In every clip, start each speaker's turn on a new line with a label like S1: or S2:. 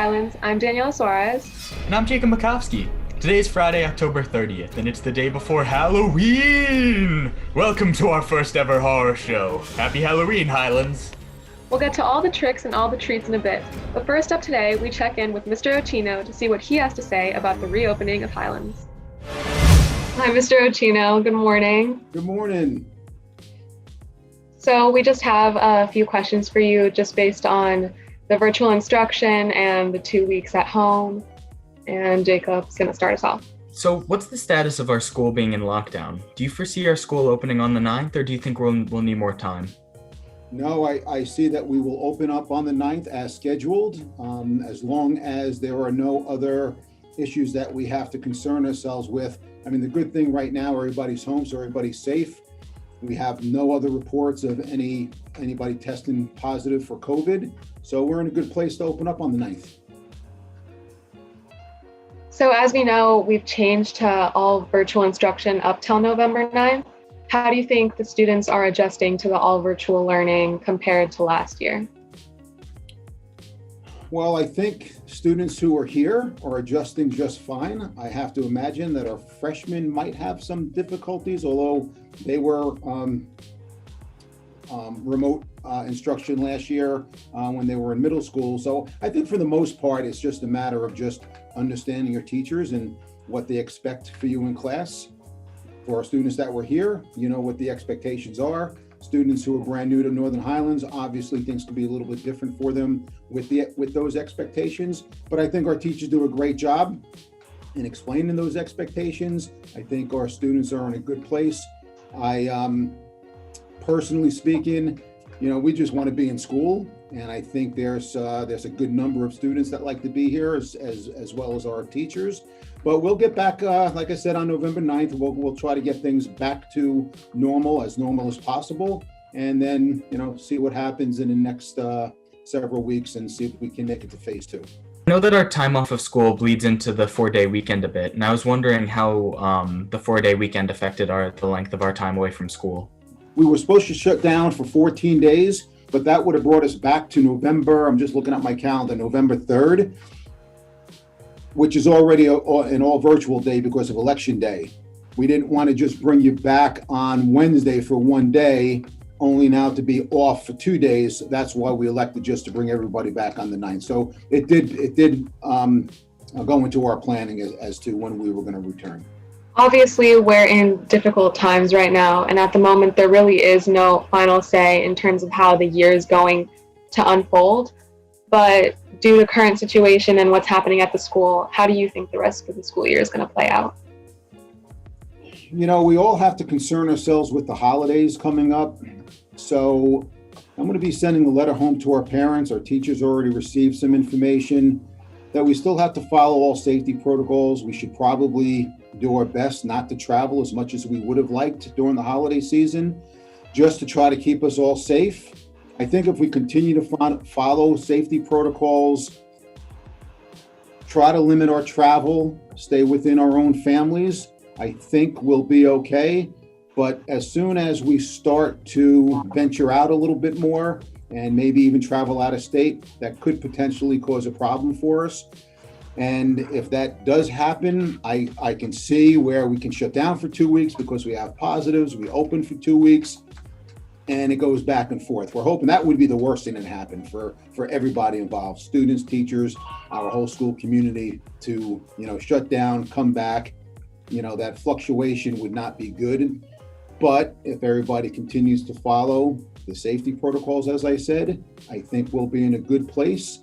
S1: Highlands. I'm Daniela Suarez.
S2: And I'm Jacob Makovsky. Today is Friday, October 30th, and it's the day before Halloween! Welcome to our first ever horror show. Happy Halloween, Highlands!
S1: We'll get to all the tricks and all the treats in a bit, but first up today, we check in with Mr. Ocino to see what he has to say about the reopening of Highlands. Hi, Mr. Ocino. Good morning.
S3: Good morning.
S1: So we just have a few questions for you just based on the virtual instruction and the 2 weeks at home. And Jacob's going to start us off.
S2: So what's the status of our school being in lockdown? Do you foresee our school opening on the 9th, or do you think we'll need more time?
S3: No, I see that we will open up on the 9th as scheduled, as long as there are no other issues that we have to concern ourselves with. I mean, the good thing right now, everybody's home, so everybody's safe. We have no other reports of anybody testing positive for COVID. So we're in a good place to open up on the 9th.
S1: So as we know, we've changed to all virtual instruction up till November 9th. How do you think the students are adjusting to the all virtual learning compared to last year?
S3: Well, I think students who are here are adjusting just fine. I have to imagine that our freshmen might have some difficulties, although they were remote instruction last year when they were in middle school. So I think for the most part, it's just a matter of just understanding your teachers and what they expect for you in class. For our students that were here, you know what the expectations are. Students who are brand new to Northern Highlands, obviously things could be a little bit different for them with those expectations. But I think our teachers do a great job in explaining those expectations. I think our students are in a good place. Personally speaking, we just want to be in school, and I think there's a good number of students that like to be here as well as our teachers. But we'll get back, like I said, on November 9th. We'll try to get things back to normal as possible, and then see what happens in the next several weeks and see if we can make it to phase 2.
S2: I know that our time off of school bleeds into the 4-day weekend a bit, and I was wondering how the 4-day weekend affected the length of our time away from school.
S3: We were supposed to shut down for 14 days, but that would have brought us back to November. I'm just looking at my calendar, November 3rd, which is already an all virtual day because of election day. We didn't want to just bring you back on Wednesday for 1 day, only now to be off for 2 days. That's why we elected just to bring everybody back on the 9th. So it did go into our planning as to when we were going to return.
S1: Obviously, we're in difficult times right now, and at the moment, there really is no final say in terms of how the year is going to unfold. But due to current situation and what's happening at the school, how do you think the rest of the school year is going to play out?
S3: We all have to concern ourselves with the holidays coming up. So I'm going to be sending a letter home to our parents. Our teachers already received some information that we still have to follow all safety protocols. We should probably do our best not to travel as much as we would have liked during the holiday season, just to try to keep us all safe. I think if we continue to follow safety protocols, try to limit our travel, stay within our own families, I think we'll be okay. But as soon as we start to venture out a little bit more and maybe even travel out of state, that could potentially cause a problem for us. And if that does happen, I can see where we can shut down for 2 weeks because we have positives, we open for 2 weeks, and it goes back and forth. We're hoping that would be the worst thing that happened for everybody involved, students, teachers, our whole school community, to shut down, come back. That fluctuation would not be good. But if everybody continues to follow the safety protocols, as I said, I think we'll be in a good place.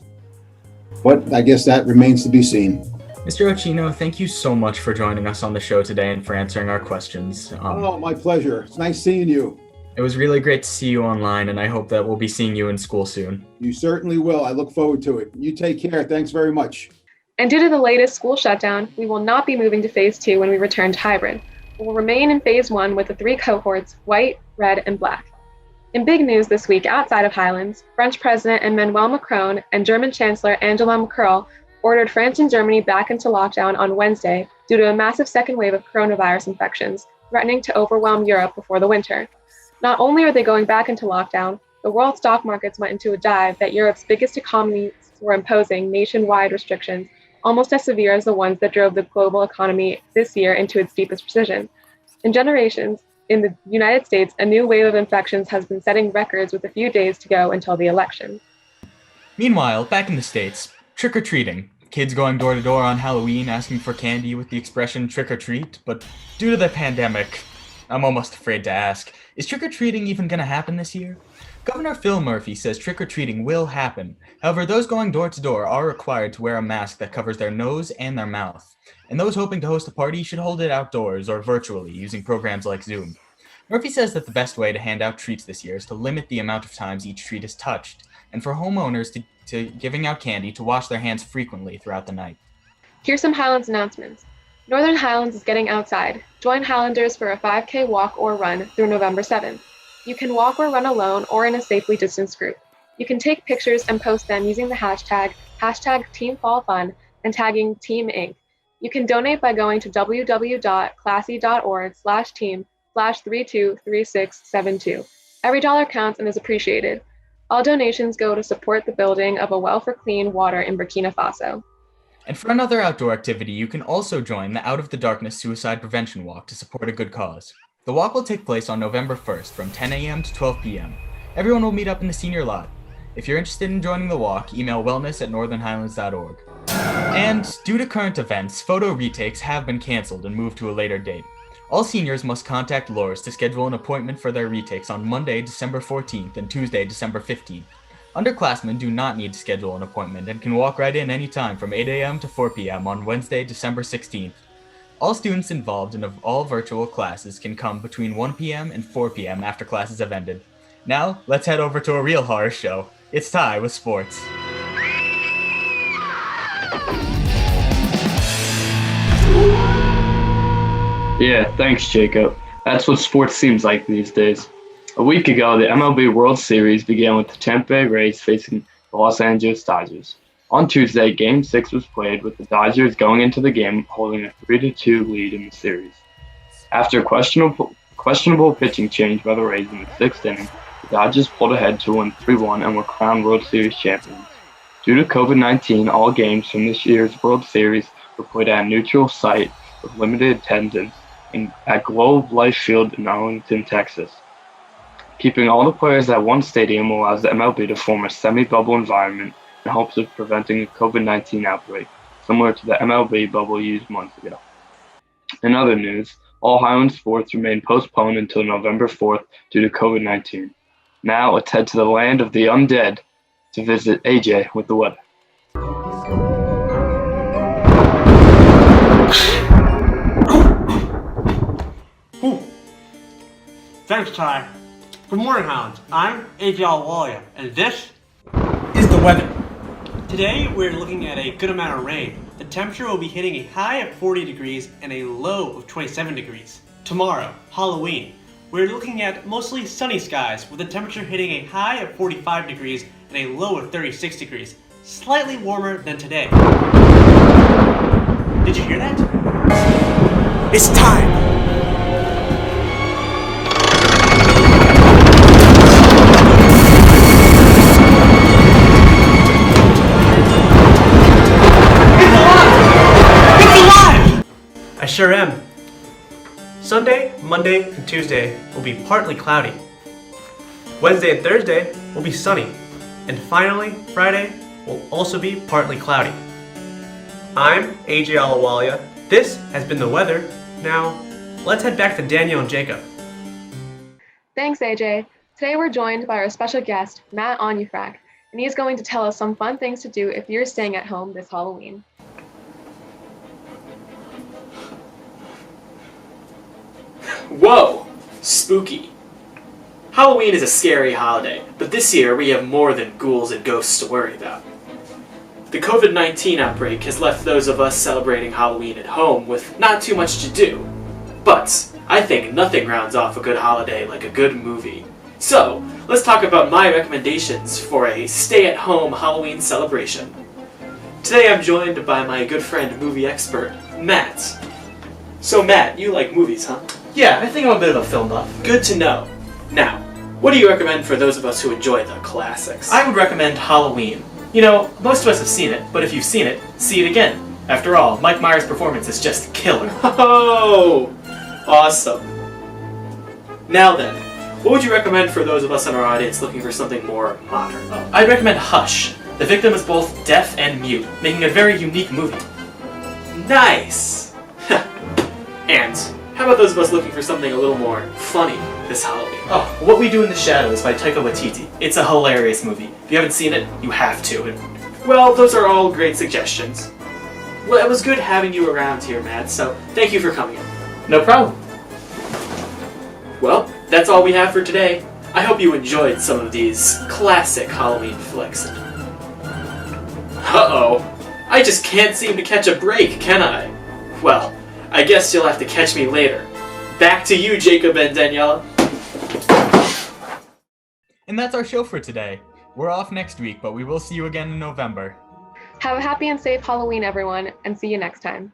S3: But I guess that remains to be seen.
S2: Mr. Occhino, thank you so much for joining us on the show today and for answering our questions.
S3: My pleasure. It's nice seeing you.
S2: It was really great to see you online, and I hope that we'll be seeing you in school soon.
S3: You certainly will. I look forward to it. You take care. Thanks very much.
S1: And due to the latest school shutdown, we will not be moving to phase 2 when we return to hybrid. We will remain in phase 1 with the 3 cohorts, white, red, and black. In big news this week outside of Highlands, French President Emmanuel Macron and German Chancellor Angela Merkel ordered France and Germany back into lockdown on Wednesday due to a massive second wave of coronavirus infections, threatening to overwhelm Europe before the winter. Not only are they going back into lockdown, the world stock markets went into a dive that Europe's biggest economies scientists were imposing nationwide restrictions almost as severe as the ones that drove the global economy this year into its deepest recession. In generations, in the United States, a new wave of infections has been setting records with a few days to go until the election.
S2: Meanwhile, back in the States, trick-or-treating. Kids going door to door on Halloween asking for candy with the expression trick or treat, but due to the pandemic, I'm almost afraid to ask, is trick-or-treating even gonna happen this year? Governor Phil Murphy says trick-or-treating will happen. However, those going door to door are required to wear a mask that covers their nose and their mouth. And those hoping to host a party should hold it outdoors or virtually using programs like Zoom. Murphy says that the best way to hand out treats this year is to limit the amount of times each treat is touched, and for homeowners to giving out candy to wash their hands frequently throughout the night.
S1: Here's some Highlands announcements. Northern Highlands is getting outside. Join Highlanders for a 5K walk or run through November 7th. You can walk or run alone or in a safely distanced group. You can take pictures and post them using the hashtag #TeamFallFun and tagging Team Inc. You can donate by going to www.classy.org/team/323672. Every dollar counts and is appreciated. All donations go to support the building of a well for clean water in Burkina Faso.
S2: And for another outdoor activity, you can also join the Out of the Darkness Suicide Prevention Walk to support a good cause. The walk will take place on November 1st from 10 a.m. to 12 p.m. Everyone will meet up in the senior lot. If you're interested in joining the walk, email wellness@northernhighlands.org. And due to current events, photo retakes have been canceled and moved to a later date. All seniors must contact Lours to schedule an appointment for their retakes on Monday, December 14th and Tuesday, December 15th. Underclassmen do not need to schedule an appointment and can walk right in anytime from 8 a.m. to 4 p.m. on Wednesday, December 16th. All students involved in all virtual classes can come between 1 p.m. and 4 p.m. after classes have ended. Now, let's head over to a real horror show. It's Ty with sports.
S4: Yeah, thanks, Jacob. That's what sports seems like these days. A week ago, the MLB World Series began with the Tampa Bay Rays facing the Los Angeles Dodgers. On Tuesday, Game 6 was played with the Dodgers going into the game holding a 3-2 lead in the series. After a questionable pitching change by the Rays in the sixth inning, the Dodgers pulled ahead to win 3-1 and were crowned World Series champions. Due to COVID-19, all games from this year's World Series were played at a neutral site with limited attendance at Globe Life Field in Arlington, Texas. Keeping all the players at one stadium allows the MLB to form a semi-bubble environment in hopes of preventing a COVID-19 outbreak, similar to the MLB bubble used months ago. In other news, all Highland sports remain postponed until November 4th due to COVID-19. Now let's head to the land of the undead to visit AJ with the weather.
S5: Thanks, Ty. Good morning, Hounds. I'm AJ Alwalia, and this is the weather. Today, we're looking at a good amount of rain. The temperature will be hitting a high of 40 degrees and a low of 27 degrees. Tomorrow, Halloween, we're looking at mostly sunny skies with the temperature hitting a high of 45 degrees and a low of 36 degrees, slightly warmer than today. Did you hear that? It's time! I sure am. Sunday, Monday, and Tuesday will be partly cloudy. Wednesday and Thursday will be sunny. And finally, Friday will also be partly cloudy. I'm AJ Alawalia. This has been the weather. Now, let's head back to Daniel and Jacob.
S1: Thanks, AJ. Today we're joined by our special guest, Matt Onufrak, and he's going to tell us some fun things to do if you're staying at home this Halloween.
S6: Whoa! Spooky. Halloween is a scary holiday, but this year we have more than ghouls and ghosts to worry about. The COVID-19 outbreak has left those of us celebrating Halloween at home with not too much to do. But I think nothing rounds off a good holiday like a good movie. So, let's talk about my recommendations for a stay-at-home Halloween celebration. Today I'm joined by my good friend movie expert, Matt. So Matt, you like movies, huh?
S5: Yeah, I think I'm a bit of a film buff.
S6: Good to know. Now, what do you recommend for those of us who enjoy the classics?
S5: I would recommend Halloween.
S6: You know, most of us have seen it, but if you've seen it, see it again. After all, Mike Myers' performance is just killer. Oh, awesome. Now then, what would you recommend for those of us in our audience looking for something more modern? I'd recommend Hush. The victim is both deaf and mute, making a very unique movie. Nice! And how about those of us looking for something a little more funny this Halloween? Oh, What We Do in the Shadows by Taika Waititi. It's a hilarious movie. If you haven't seen it, you have to. And, well, those are all great suggestions. Well, it was good having you around here, Matt, so thank you for coming in. No problem. Well, that's all we have for today. I hope you enjoyed some of these classic Halloween flicks. Uh-oh. I just can't seem to catch a break, can I? Well, I guess you'll have to catch me later. Back to you, Jacob and Daniela.
S2: And that's our show for today. We're off next week, but we will see you again in November.
S1: Have a happy and safe Halloween, everyone, and see you next time.